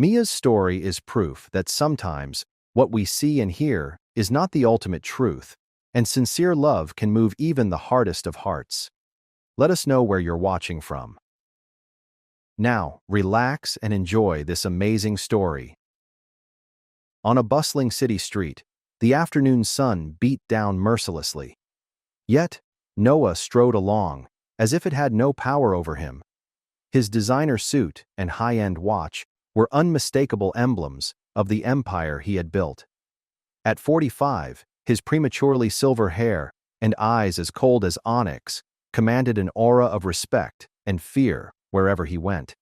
Mia's story is proof that sometimes what we see and hear is not the ultimate truth, and sincere love can move even the hardest of hearts. Let us know where you're watching from. Now, relax and enjoy this amazing story. On a bustling city street, the afternoon sun beat down mercilessly. Yet, Noah strode along, as if it had no power over him. His designer suit and high-end watch were unmistakable emblems of the empire he had built. At 45, his prematurely silver hair and eyes as cold as onyx commanded an aura of respect and fear wherever he went.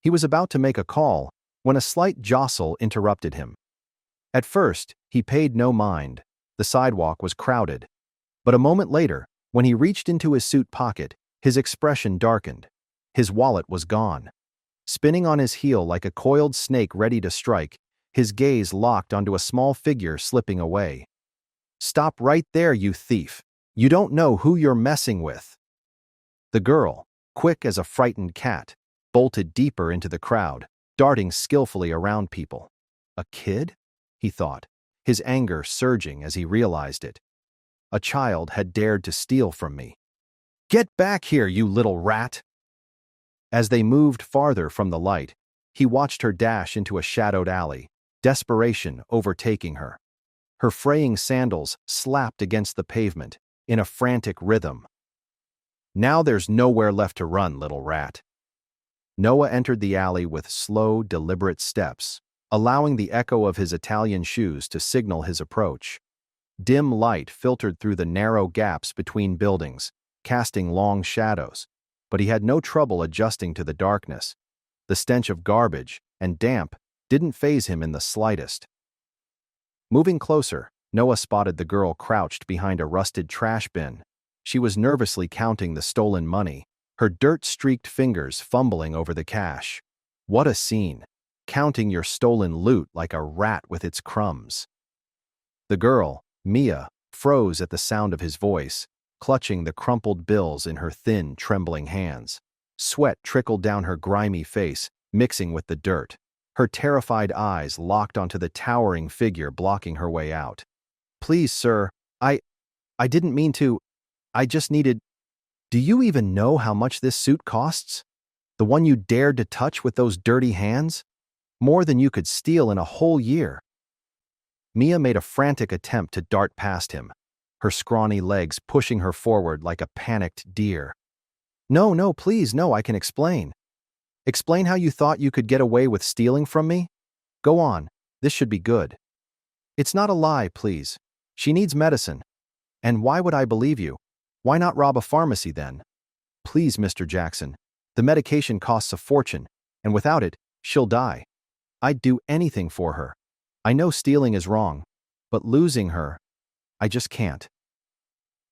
He was about to make a call when a slight jostle interrupted him. At first, he paid no mind. The sidewalk was crowded. But a moment later, when he reached into his suit pocket, his expression darkened. His wallet was gone. Spinning on his heel like a coiled snake ready to strike, his gaze locked onto a small figure slipping away. "Stop right there, you thief! You don't know who you're messing with!" The girl, quick as a frightened cat, bolted deeper into the crowd, darting skillfully around people. A kid? He thought, his anger surging as he realized it. A child had dared to steal from me. "Get back here, you little rat!" As they moved farther from the light, he watched her dash into a shadowed alley, desperation overtaking her. Her fraying sandals slapped against the pavement in a frantic rhythm. "Now there's nowhere left to run, little rat." Noah entered the alley with slow, deliberate steps, allowing the echo of his Italian shoes to signal his approach. Dim light filtered through the narrow gaps between buildings, casting long shadows, but he had no trouble adjusting to the darkness. The stench of garbage and damp didn't faze him in the slightest. Moving closer, Noah spotted the girl crouched behind a rusted trash bin. She was nervously counting the stolen money, her dirt-streaked fingers fumbling over the cash. What a scene! Counting your stolen loot like a rat with its crumbs. The girl, Mia, froze at the sound of his voice, clutching the crumpled bills in her thin, trembling hands. Sweat trickled down her grimy face, mixing with the dirt. Her terrified eyes locked onto the towering figure blocking her way out. "Please, sir, I didn't mean to. I just needed—" "Do you even know how much this suit costs? The one you dared to touch with those dirty hands? More than you could steal in a whole year." Mia made a frantic attempt to dart past him, her scrawny legs pushing her forward like a panicked deer. No, please, no, I can explain. Explain how you thought you could get away with stealing from me? Go on, this should be good." "It's not a lie, please. She needs medicine. And why would I believe you? Why not rob a pharmacy then? Please, Mr. Jackson, the medication costs a fortune, and without it, she'll die. I'd do anything for her. I know stealing is wrong, but losing her, I just can't."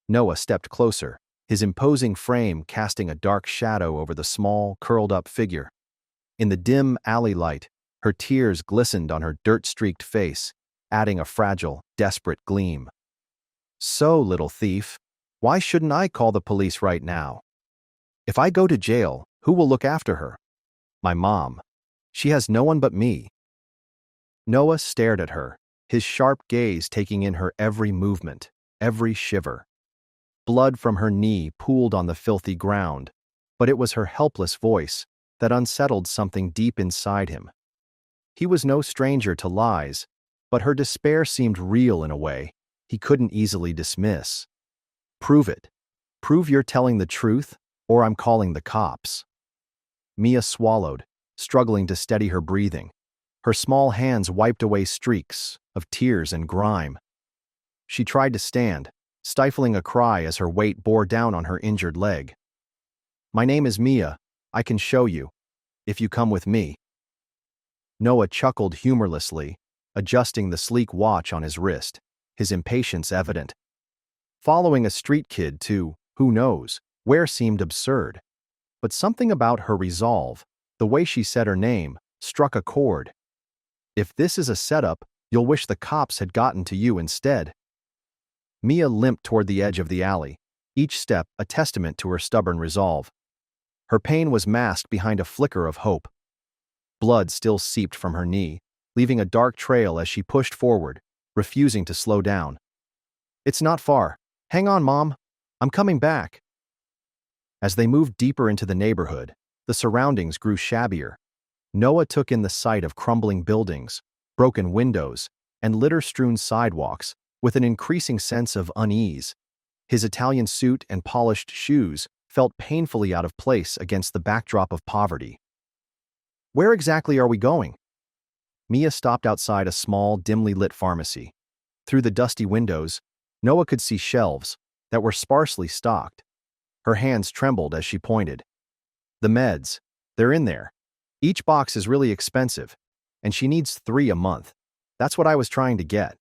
Noah stepped closer, his imposing frame casting a dark shadow over the small, curled-up figure. In the dim alley light, her tears glistened on her dirt-streaked face, adding a fragile, desperate gleam. "So, little thief, why shouldn't I call the police right now? If I go to jail, who will look after her? My mom. She has no one but me." Noah stared at her, his sharp gaze taking in her every movement, every shiver. Blood from her knee pooled on the filthy ground, but it was her helpless voice that unsettled something deep inside him. He was no stranger to lies, but her despair seemed real in a way he couldn't easily dismiss. "Prove it. Prove you're telling the truth, or I'm calling the cops." Mia swallowed, struggling to steady her breathing. Her small hands wiped away streaks of tears and grime. She tried to stand, stifling a cry as her weight bore down on her injured leg. "My name is Mia. I can show you, if you come with me." Noah chuckled humorlessly, adjusting the sleek watch on his wrist, his impatience evident. Following a street kid to, who knows, where seemed absurd. But something about her resolve, the way she said her name, struck a chord. "If this is a setup, you'll wish the cops had gotten to you instead." Mia limped toward the edge of the alley, each step a testament to her stubborn resolve. Her pain was masked behind a flicker of hope. Blood still seeped from her knee, leaving a dark trail as she pushed forward, refusing to slow down. "It's not far. Hang on, Mom. I'm coming back." As they moved deeper into the neighborhood, the surroundings grew shabbier. Noah took in the sight of crumbling buildings, broken windows, and litter-strewn sidewalks with an increasing sense of unease. His Italian suit and polished shoes felt painfully out of place against the backdrop of poverty. "Where exactly are we going?" Mia stopped outside a small, dimly lit pharmacy. Through the dusty windows, Noah could see shelves that were sparsely stocked. Her hands trembled as she pointed. "The meds, they're in there. Each box is really expensive, and she needs 3 a month. That's what I was trying to get."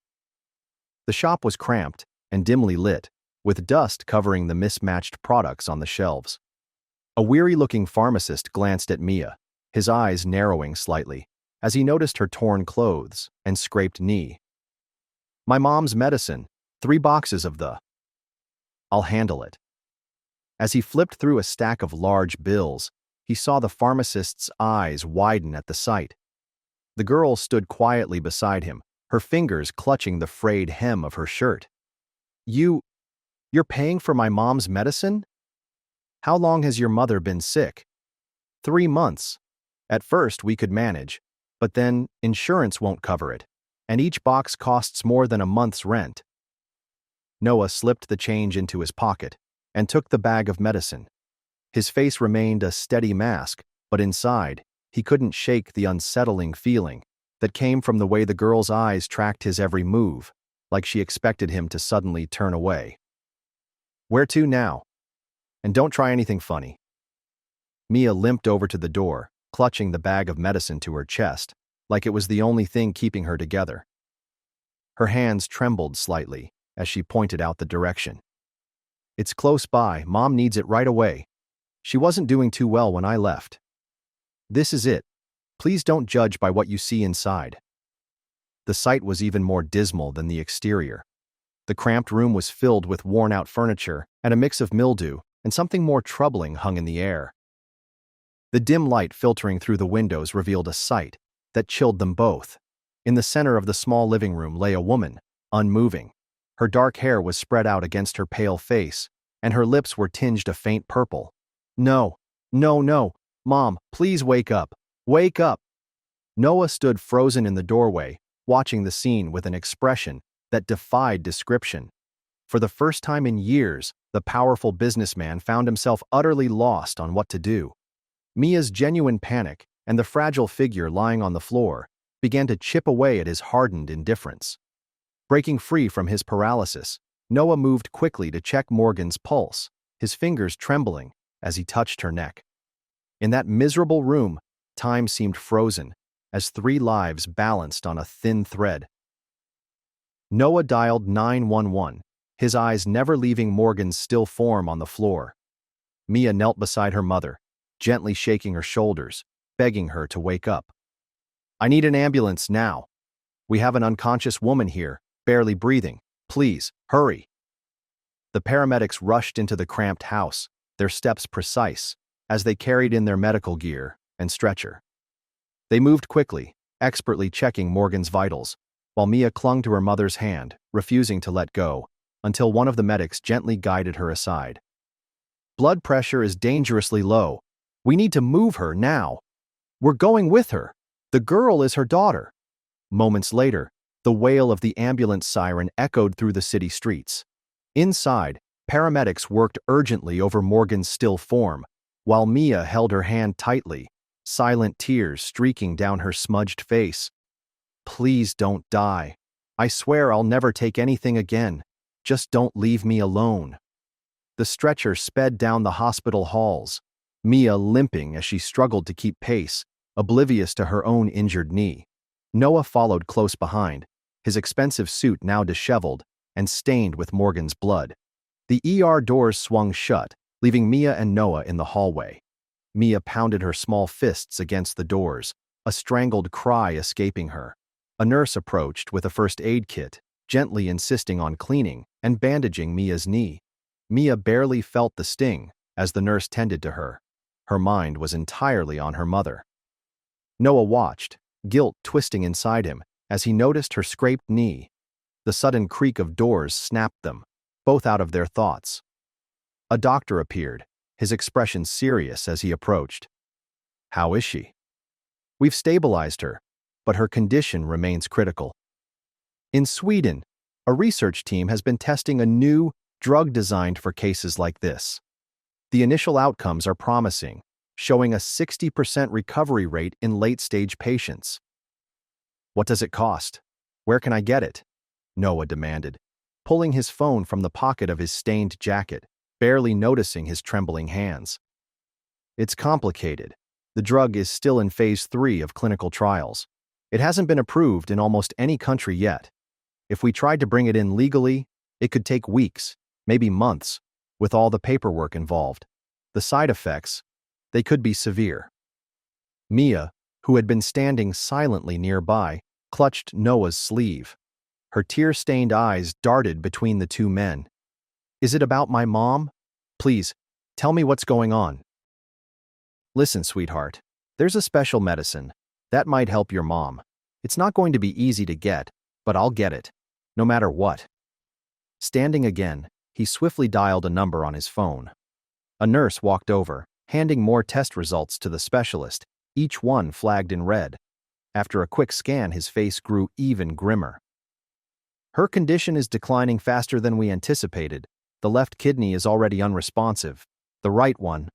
The shop was cramped and dimly lit, with dust covering the mismatched products on the shelves. A weary-looking pharmacist glanced at Mia, his eyes narrowing slightly, as he noticed her torn clothes and scraped knee. "My mom's medicine, 3 boxes of the—" "I'll handle it." As he flipped through a stack of large bills, he saw the pharmacist's eyes widen at the sight. The girl stood quietly beside him, her fingers clutching the frayed hem of her shirt. You're paying for my mom's medicine? How long has your mother been sick?" 3 months. At first we could manage, but then insurance won't cover it, and each box costs more than a month's rent." Noah slipped the change into his pocket and took the bag of medicine. His face remained a steady mask, but inside, he couldn't shake the unsettling feeling that came from the way the girl's eyes tracked his every move, like she expected him to suddenly turn away. "Where to now? And don't try anything funny." Mia limped over to the door, clutching the bag of medicine to her chest, like it was the only thing keeping her together. Her hands trembled slightly as she pointed out the direction. "It's close by. Mom needs it right away. She wasn't doing too well when I left. This is it. Please don't judge by what you see inside." The sight was even more dismal than the exterior. The cramped room was filled with worn-out furniture and a mix of mildew, and something more troubling hung in the air. The dim light filtering through the windows revealed a sight that chilled them both. In the center of the small living room lay a woman, unmoving. Her dark hair was spread out against her pale face, and her lips were tinged a faint purple. "No, no, no, Mom, please wake up. Wake up." Noah stood frozen in the doorway, watching the scene with an expression that defied description. For the first time in years, the powerful businessman found himself utterly lost on what to do. Mia's genuine panic and the fragile figure lying on the floor began to chip away at his hardened indifference. Breaking free from his paralysis, Noah moved quickly to check Morgan's pulse, his fingers trembling as he touched her neck. In that miserable room, time seemed frozen, as 3 lives balanced on a thin thread. Noah dialed 911, his eyes never leaving Morgan's still form on the floor. Mia knelt beside her mother, gently shaking her shoulders, begging her to wake up. "I need an ambulance now. We have an unconscious woman here, barely breathing. Please, hurry." The paramedics rushed into the cramped house, their steps precise, as they carried in their medical gear and stretcher. They moved quickly, expertly checking Morgan's vitals, while Mia clung to her mother's hand, refusing to let go, until one of the medics gently guided her aside. "Blood pressure is dangerously low. We need to move her now. We're going with her. The girl is her daughter." Moments later, the wail of the ambulance siren echoed through the city streets. Inside, paramedics worked urgently over Morgan's still form, while Mia held her hand tightly, silent tears streaking down her smudged face. "Please don't die. I swear I'll never take anything again. Just don't leave me alone." The stretcher sped down the hospital halls, Mia limping as she struggled to keep pace, oblivious to her own injured knee. Noah followed close behind, his expensive suit now disheveled and stained with Morgan's blood. The ER doors swung shut, leaving Mia and Noah in the hallway. Mia pounded her small fists against the doors, a strangled cry escaping her. A nurse approached with a first aid kit, gently insisting on cleaning and bandaging Mia's knee. Mia barely felt the sting as the nurse tended to her. Her mind was entirely on her mother. Noah watched, guilt twisting inside him, as he noticed her scraped knee. The sudden creak of doors snapped them, both out of their thoughts. A doctor appeared, his expression serious as he approached. "How is she?" "We've stabilized her, but her condition remains critical." In Sweden, a research team has been testing a new drug designed for cases like this. The initial outcomes are promising, showing a 60% recovery rate in late-stage patients. "What does it cost? Where can I get it?" Noah demanded, pulling his phone from the pocket of his stained jacket, barely noticing his trembling hands. "It's complicated. The drug is still in phase 3 of clinical trials. It hasn't been approved in almost any country yet. If we tried to bring it in legally, it could take weeks, maybe months, with all the paperwork involved. The side effects, they could be severe." Mia, who had been standing silently nearby, clutched Noah's sleeve. Her tear-stained eyes darted between the two men. "Is it about my mom? Please, tell me what's going on." "Listen, sweetheart, there's a special medicine. That might help your mom. It's not going to be easy to get, but I'll get it, no matter what." Standing again, he swiftly dialed a number on his phone. A nurse walked over, handing more test results to the specialist, each one flagged in red. After a quick scan, his face grew even grimmer. "Her condition is declining faster than we anticipated. The left kidney is already unresponsive. The right one—"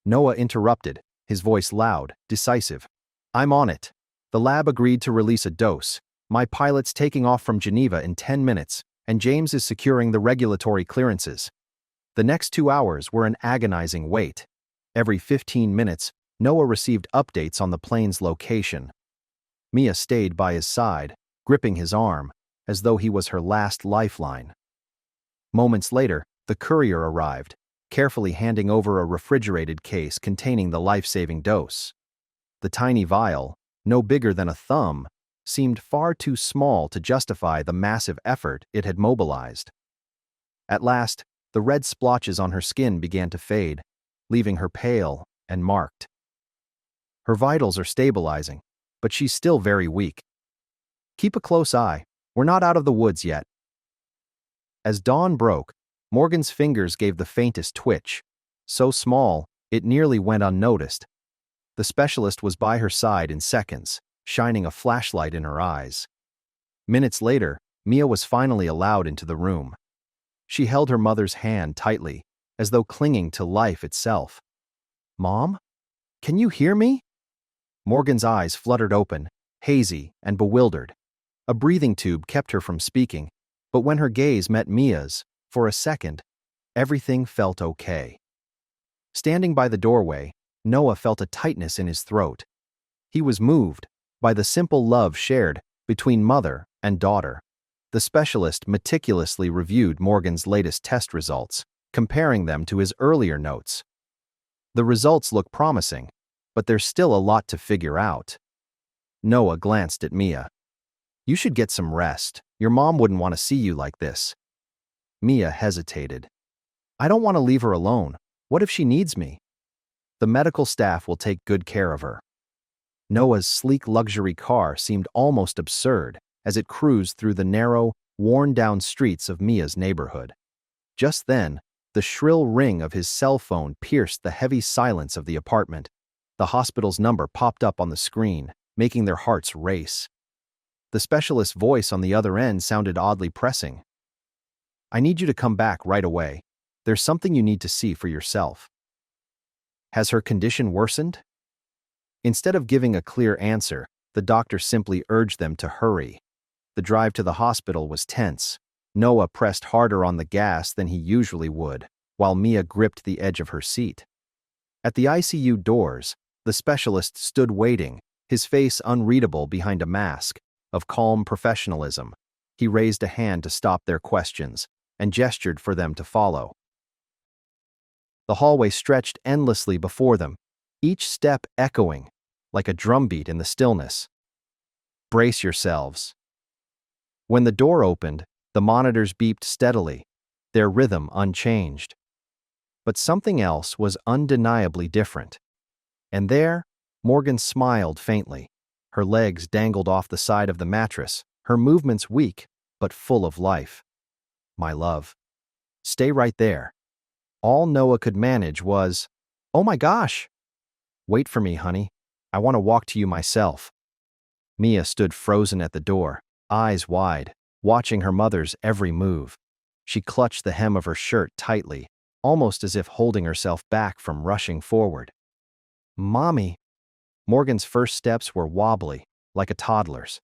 Noah interrupted, his voice loud, decisive. "I'm on it. The lab agreed to release a dose. My pilot's taking off from Geneva in 10 minutes, and James is securing the regulatory clearances." The next 2 hours were an agonizing wait. Every 15 minutes, Noah received updates on the plane's location. Mia stayed by his side, gripping his arm, as though he was her last lifeline. Moments later, the courier arrived, carefully handing over a refrigerated case containing the life-saving dose. The tiny vial, no bigger than a thumb, seemed far too small to justify the massive effort it had mobilized. At last, the red splotches on her skin began to fade, leaving her pale and marked. "Her vitals are stabilizing, but she's still very weak. Keep a close eye. We're not out of the woods yet." As dawn broke, Morgan's fingers gave the faintest twitch, so small it nearly went unnoticed. The specialist was by her side in seconds, shining a flashlight in her eyes. Minutes later, Mia was finally allowed into the room. She held her mother's hand tightly, as though clinging to life itself. "Mom? Can you hear me?" Morgan's eyes fluttered open, hazy and bewildered. A breathing tube kept her from speaking, but when her gaze met Mia's, for a second, everything felt okay. Standing by the doorway, Noah felt a tightness in his throat. He was moved by the simple love shared between mother and daughter. The specialist meticulously reviewed Morgan's latest test results, comparing them to his earlier notes. The results look promising, but there's still a lot to figure out. Noah glanced at Mia. "You should get some rest. Your mom wouldn't want to see you like this." Mia hesitated. "I don't want to leave her alone. What if she needs me?" "The medical staff will take good care of her." Noah's sleek luxury car seemed almost absurd as it cruised through the narrow, worn-down streets of Mia's neighborhood. Just then, the shrill ring of his cell phone pierced the heavy silence of the apartment. The hospital's number popped up on the screen, making their hearts race. The specialist's voice on the other end sounded oddly pressing. "I need you to come back right away. There's something you need to see for yourself." "Has her condition worsened?" Instead of giving a clear answer, the doctor simply urged them to hurry. The drive to the hospital was tense. Noah pressed harder on the gas than he usually would, while Mia gripped the edge of her seat. At the ICU doors, the specialist stood waiting, his face unreadable behind a mask of calm professionalism. He raised a hand to stop their questions and gestured for them to follow. The hallway stretched endlessly before them, each step echoing like a drumbeat in the stillness. "Brace yourselves." When the door opened, the monitors beeped steadily, their rhythm unchanged. But something else was undeniably different. And there, Morgan smiled faintly. Her legs dangled off the side of the mattress, her movements weak, but full of life. My love. Stay right there. All Noah could manage was, "Oh my gosh! Wait for me, honey. I want to walk to you myself." Mia stood frozen at the door, eyes wide, watching her mother's every move. She clutched the hem of her shirt tightly, almost as if holding herself back from rushing forward. "Mommy." Morgan's first steps were wobbly, like a toddler's.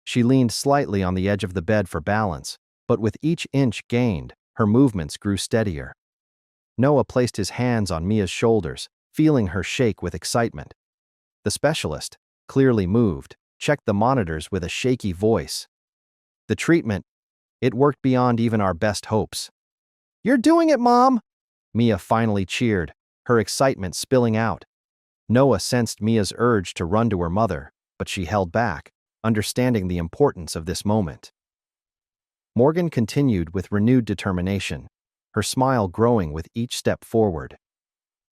She leaned slightly on the edge of the bed for balance, but with each inch gained, her movements grew steadier. Noah placed his hands on Mia's shoulders, feeling her shake with excitement. The specialist, clearly moved, checked the monitors with a shaky voice. The treatment, it worked beyond even our best hopes. "You're doing it, Mom!" Mia finally cheered, her excitement spilling out. Noah sensed Mia's urge to run to her mother, but she held back, understanding the importance of this moment. Morgan continued with renewed determination, her smile growing with each step forward.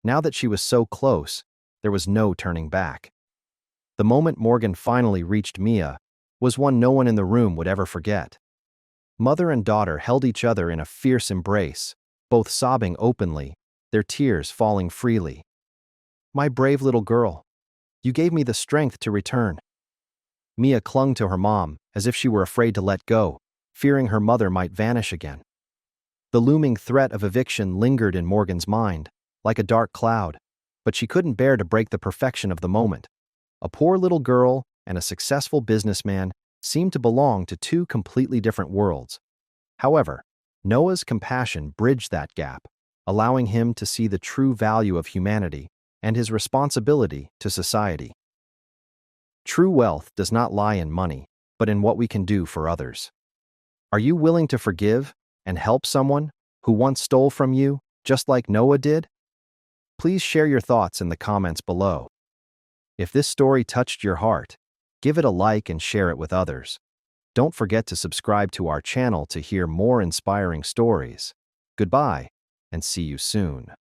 Now that she was so close, there was no turning back. The moment Morgan finally reached Mia was one no one in the room would ever forget. Mother and daughter held each other in a fierce embrace, both sobbing openly, their tears falling freely. "My brave little girl. You gave me the strength to return." Mia clung to her mom as if she were afraid to let go, fearing her mother might vanish again. The looming threat of eviction lingered in Morgan's mind, like a dark cloud, but she couldn't bear to break the perfection of the moment. A poor little girl and a successful businessman seemed to belong to two completely different worlds. However, Noah's compassion bridged that gap, allowing him to see the true value of humanity and his responsibility to society. True wealth does not lie in money, but in what we can do for others. Are you willing to forgive and help someone who once stole from you, just like Noah did? Please share your thoughts in the comments below. If this story touched your heart, give it a like and share it with others. Don't forget to subscribe to our channel to hear more inspiring stories. Goodbye, and see you soon.